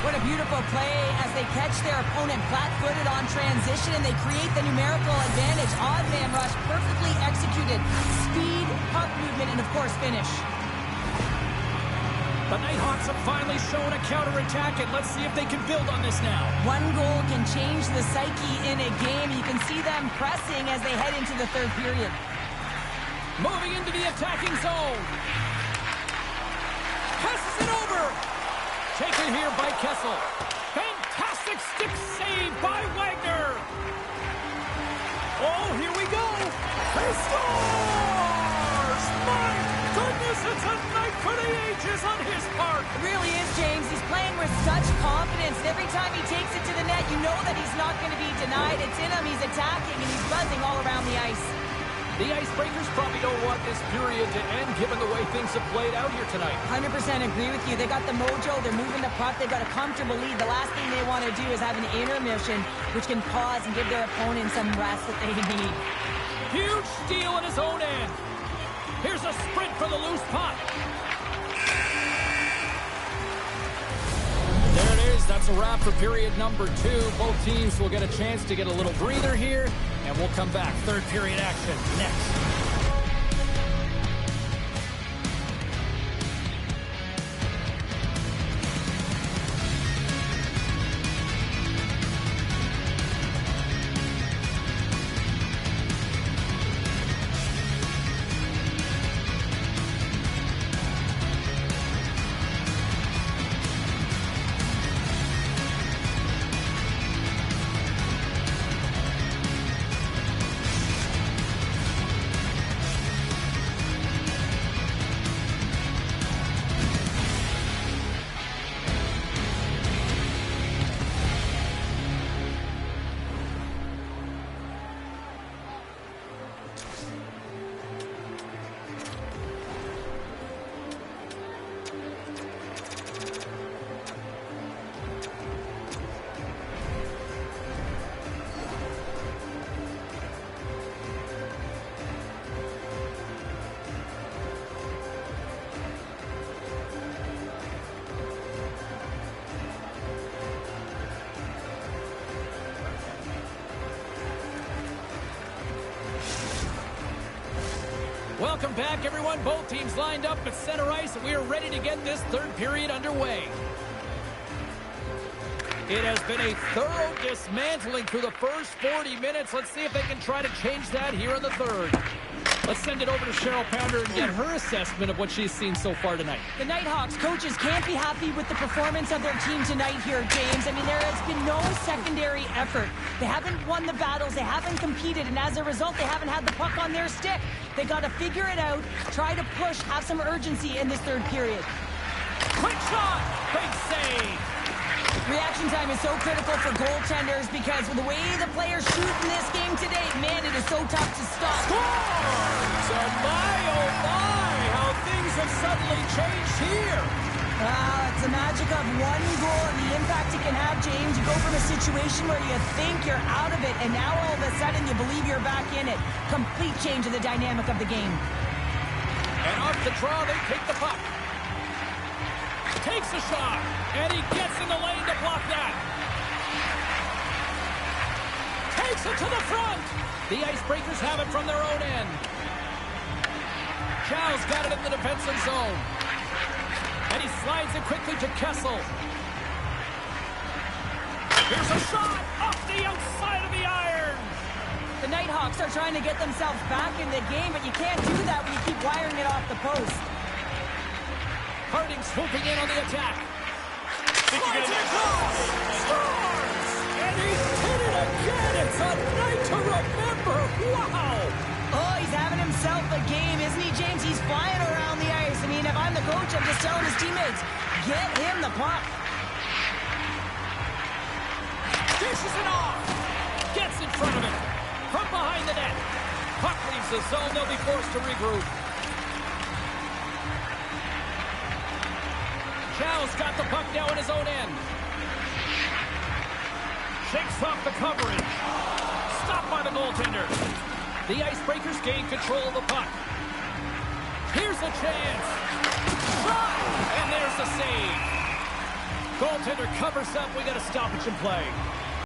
What a beautiful play as they catch their opponent flat-footed on transition, and they create the numerical advantage. Odd man rush, perfectly executed. Speed, puck movement, and of course, finish. The Nighthawks have finally shown a counterattack, and let's see if they can build on this now. One goal can change the psyche in a game. You can see them pressing as they head into the third period. Moving into the attacking zone. Passes it over. Taken here by Kessel. Fantastic stick save by Wagner. Oh, here we go. He scores! My goodness, it's a night for the ages on his part. It really is, James. He's playing with such confidence. Every time he takes it to the net, you know that he's not going to be denied. It's in him. He's attacking, and he's buzzing all around the ice. The Icebreakers probably don't want this period to end given the way things have played out here tonight. 100% agree with you. They got the mojo. They're moving the puck. They've got a comfortable lead. The last thing they want to do is have an intermission, which can pause and give their opponent some rest that they need. Huge steal at his own end. Here's a sprint for the loose puck. There it is. That's a wrap for period number 2. Both teams will get a chance to get a little breather here, and we'll come back. Third period action next. Welcome back, everyone. Both teams lined up at center ice, and we are ready to get this third period underway. It has been a thorough dismantling through the first 40 minutes. Let's see if they can try to change that here in the third. Let's send it over to Cheryl Pounder and get her assessment of what she's seen so far tonight. The Nighthawks coaches can't be happy with the performance of their team tonight here, James. I mean, there has been no secondary effort. They haven't won the battles. They haven't competed. And as a result, they haven't had the puck on their stick. They got to figure it out, try to push, have some urgency in this third period. Quick shot! Big save! Reaction time is so critical for goaltenders because with the way the players shoot in this game today, man, it is so tough to stop. Scores! And my, oh my, how things have suddenly changed here. It's the magic of one goal and the impact it can have, James. You go from a situation where you think you're out of it, and now all of a sudden you believe you're back in it. Complete change of the dynamic of the game. And off the draw, they take the puck. Takes a shot, and he gets in the lane to block that. Takes it to the front. The Icebreakers have it from their own end. Chel's got it in the defensive zone. And he slides it quickly to Kessel. Here's a shot off the outside of the iron. The Whitehawks are trying to get themselves back in the game, but you can't do that when you keep wiring it off the post. Harding swooping in on the attack. Slides it across! Scores! And he did it again! It's a night to remember! Wow! Oh, he's having himself a game, isn't he, James? He's flying around the ice. I mean, if I'm the coach, I'm just telling his teammates, get him the puck. Dishes it off! Gets in front of him. From behind the net. Puck leaves the zone. They'll be forced to regroup. Chel's got the puck now in his own end. Shakes off the coverage. Stopped by the goaltender. The Icebreakers gain control of the puck. Here's a chance. Shot! And there's the save. Goaltender covers up. We got a stoppage in play.